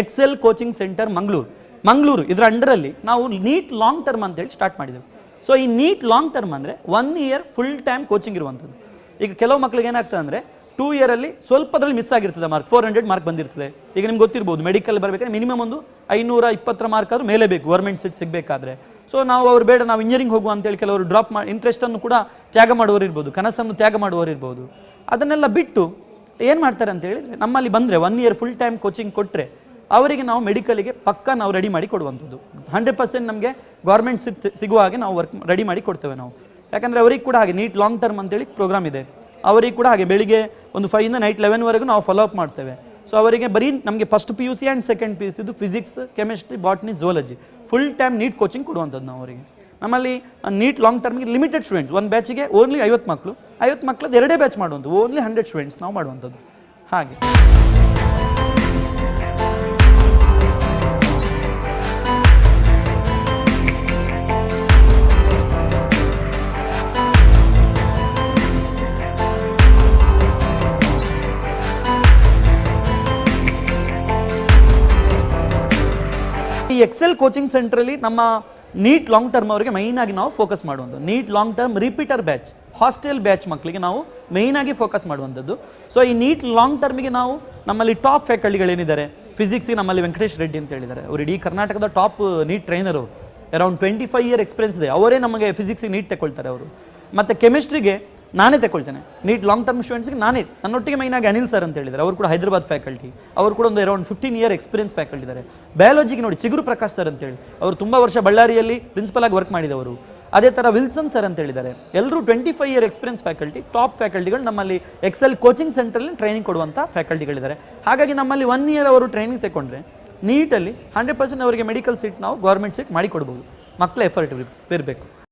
Excel coaching centre Mangaluru ಇದರ ಅಂಡರಲ್ಲಿ ನಾವು NEET long term ಅಂತೇಳಿ ಸ್ಟಾರ್ಟ್ ಮಾಡಿದೆವು. ಸೊ ಈ ನೀಟ್ ಲಾಂಗ್ ಟರ್ಮ್ ಅಂದರೆ 1 ಇಯರ್ ಫುಲ್ ಟೈಮ್ ಕೋಚಿಂಗ್ ಇರುವಂಥದ್ದು. ಈಗ ಕೆಲವು ಮಕ್ಕಳಿಗೆ ಏನಾಗ್ತದೆ ಅಂದರೆ 2 ಇಯರಲ್ಲಿ ಸ್ವಲ್ಪದ್ರಲ್ಲಿ ಮಿಸ್ ಆಗಿರ್ತದೆ ಮಾರ್ಕ್, 400 ಮಾರ್ಕ್ ಬಂದಿರ್ತದೆ. ಈಗ ನಿಮ್ಗೆ ಗೊತ್ತಿರ್ಬೋದು, ಮೆಡಿಕಲ್ ಬರಬೇಕಾದ್ರೆ ಮಿನಿಮಮ್ ಒಂದು 520 ಮಾರ್ಕ್ ಆದರೂ ಮೇಲೆ ಬೇಕು ಗೌರ್ಮೆಂಟ್ ಸೀಟ್ ಸಿಗಬೇಕಾದ್ರೆ. ಸೊ ನಾವು ಅವ್ರು ಬೇಡ, ನಾವು ಇಂಜಿನಿಯರಿಂಗ್ ಹೋಗುವ ಅಂತೇಳಿ ಕೆಲವರು ಡ್ರಾಪ್ ಮಾಡಿ ಇಂಟ್ರೆಸ್ಟನ್ನು ಕೂಡ ತ್ಯಾಗ ಮಾಡುವವರು ಇರ್ಬೋದು, ಕನಸನ್ನು ತ್ಯಾಗ ಮಾಡುವವರು ಇರ್ಬೋದು. ಅದನ್ನೆಲ್ಲ ಬಿಟ್ಟು ಏನು ಮಾಡ್ತಾರೆ ಅಂತ ಹೇಳಿದರೆ, ನಮ್ಮಲ್ಲಿ ಬಂದರೆ 1 ಇಯರ್ ಫುಲ್ ಟೈಮ್ ಕೋಚಿಂಗ್ ಕೊಟ್ಟರೆ ಅವರಿಗೆ ನಾವು ಮೆಡಿಕಲಿಗೆ ಪಕ್ಕ ನಾವು ರೆಡಿ ಮಾಡಿ ಕೊಡುವಂಥದ್ದು. 100% ನಮಗೆ ಗೌರ್ಮೆಂಟ್ ಸಿಗುವ ಹಾಗೆ ನಾವು ರೆಡಿ ಮಾಡಿ ಕೊಡ್ತೇವೆ ನಾವು. ಯಾಕಂದರೆ ಅವರಿಗೆ ಕೂಡ ಹಾಗೆ ನೀಟ್ ಲಾಂಗ್ ಟರ್ಮ್ ಅಂತೇಳಿ ಪ್ರೋಗ್ರಾಮ್ ಇದೆ. ಅವರಿಗೆ ಕೂಡ ಹಾಗೆ ಬೆಳಿಗ್ಗೆ ಒಂದು 5 ಇಂದ ನೈಟ್ 11ವರೆಗೂ ನಾವು ಫಾಲೋ ಅಪ್ ಮಾಡ್ತೇವೆ. ಸೊ ಅವರಿಗೆ ಬರೀ ನಮಗೆ first PUC and second PUC ಇದು physics, chemistry, botany, zoology full time NEET coaching ಕೊಡುವಂಥದ್ದು ನಾವು ಅವರಿಗೆ. ನಮ್ಮಲ್ಲಿ ನೀಟ್ ಲಾಂಗ್ ಟರ್ಮ್ಗೆ ಲಿಮಿಟೆಡ್ ಸ್ಟೂಡೆಂಟ್ಸ್, ಒಂದು ಬ್ಯಾಚಿಗೆ ಓನ್ಲಿ 50 ಮಕ್ಕಳು, 50 ಮಕ್ಕಳದ್ದು 2 ಬ್ಯಾಚ್ ಮಾಡುವಂಥದ್ದು, ಓನ್ಲಿ 100 ಸ್ಟೂಡೆಂಟ್ಸ್ ನಾವು ಮಾಡುವಂಥದ್ದು ಹಾಗೆ. ಈ ಎಕ್ಸೆಲ್ ಕೋಚಿಂಗ್ ಸೆಂಟ್ರಲ್ಲಿ ನಮ್ಮ ನೀಟ್ ಲಾಂಗ್ ಟರ್ಮ್ ಅವರಿಗೆ ಮೈನಾಗಿ ನಾವು ಫೋಕಸ್ ಮಾಡುವಂಥದ್ದು. NEET long term repeater batch, hostel batch ಮಕ್ಕಳಿಗೆ ನಾವು ಮೇಯ್ನಾಗಿ ಫೋಕಸ್ ಮಾಡುವಂಥದ್ದು. ಸೊ ಈ ನೀಟ್ ಲಾಂಗ್ ಟರ್ಮಿಗೆ ನಾವು ನಮ್ಮಲ್ಲಿ ಟಾಪ್ ಫ್ಯಾಕಲ್ಟಿಗಳೇನಿದ್ದಾರೆ, ಫಿಸಿಕ್ಸ್ಗೆ ನಮ್ಮಲ್ಲಿ ವೆಂಕಟೇಶ್ ರೆಡ್ಡಿ ಅಂತ ಹೇಳಿದ್ದಾರೆ. ಅವರು ಇಡೀ ಕರ್ನಾಟಕದ ಟಾಪ್ ನೀಟ್ ಟ್ರೈನರ್, ಅವರು ಅರೌಂಡ್ 25 ಇಯರ್ ಎಕ್ಸ್ಪೀರಿಯನ್ಸ್ ಇದೆ. ಅವರೇ ನಮಗೆ ಫಿಸಿಕ್ಸಿಗೆ ನೀಟ್ ತಗೊಳ್ತಾರೆ ಅವರು. ಮತ್ತು ಕೆಮಿಸ್ಟ್ರಿಗೆ ನಾನೇ ತಗೊಳ್ತೇನೆ, ನೀಟ್ ಲಾಂಗ್ ಟರ್ಮ್ ಸ್ಟೂಡೆಂಟ್ಸ್ಗೆ ನಾನೇ, ನನ್ನೊಟ್ಟಿಗೆ ಮೈನಾಗಿ ಅನಿಲ್ ಸರ್ ಅಂತ ಹೇಳಿದ್ದಾರೆ. ಅವರು ಕೂಡ ಹೈದರಾಬಾದ್ ಫ್ಯಾಕಲ್ಟಿ, ಅವರು ಕೂಡ ಒಂದು ಅರೌಂಡ್ 15 ಇಯರ್ ಎಕ್ಸ್ಪೀರಿಯನ್ಸ್ ಫ್ಯಾಕಲ್ಟಿ ಇದ್ದಾರೆ. ಬಯಾಲಜಿಗೆ ನೋಡಿ ಚಿಗುರು ಪ್ರಕಾಶ್ ಸರ್ ಅಂತೇಳಿ, ಅವರು ತುಂಬ ವರ್ಷ ಬಳ್ಳಾರಿಯಲ್ಲಿ ಪ್ರಿನ್ಸಿಪಲ್ ಆಗಿ ವರ್ಕ್ ಮಾಡಿದವರು. ಅದೇ ಥರ ವಿಲ್ಸನ್ ಸರ್ ಅಂತ ಹೇಳಿದ್ದಾರೆ. ಎಲ್ಲರೂ 25 ಇಯರ್ ಎಕ್ಸ್ಪೀರಿಯನ್ಸ್ ಫ್ಯಾಕಲ್ಟಿ, ಟಾಪ್ ಫ್ಯಾಕಲ್ಟಿಗಳು ನಮ್ಮಲ್ಲಿ ಎಕ್ಸೆಲ್ ಕೋಚಿಂಗ್ ಸೆಂಟ್ರಲ್ಲಿ ಟ್ರೈನಿಂಗ್ ಕೊಡುವಂಥ ಫ್ಯಾಕಲ್ಟಿಗಳಿದ್ದಾರೆ. ಹಾಗಾಗಿ ನಮ್ಮಲ್ಲಿ 1 ಇಯರ್ ಅವರು ಟ್ರೈನಿಂಗ್ ತಗೊಂಡ್ರೆ ನೀಟಲ್ಲಿ 100% ಅವರಿಗೆ ಮೆಡಿಕಲ್ ಸೀಟ್ ನಾವು ಗೌರ್ಮೆಂಟ್ ಸೀಟ್ ಮಾಡಿಕೊಡ್ಬೋದು. ಮಕ್ಕಳ ಎಫರ್ಟ್ ಇರಬೇಕು.